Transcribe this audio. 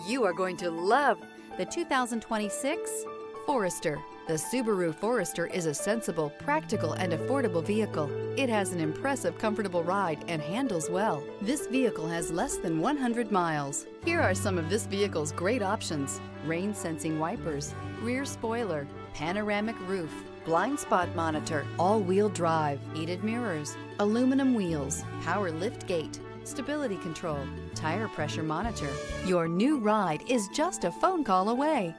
You are going to love the 2026 Forester. The Subaru Forester is a sensible, practical, and affordable vehicle. It has an impressive, comfortable ride and handles well. This vehicle has less than 100 miles. Here are some of this vehicle's great options: rain-sensing wipers, rear spoiler, panoramic roof, blind spot monitor, all-wheel drive, heated mirrors, aluminum wheels, power lift gate, stability control, tire pressure monitor. Your new ride is just a phone call away.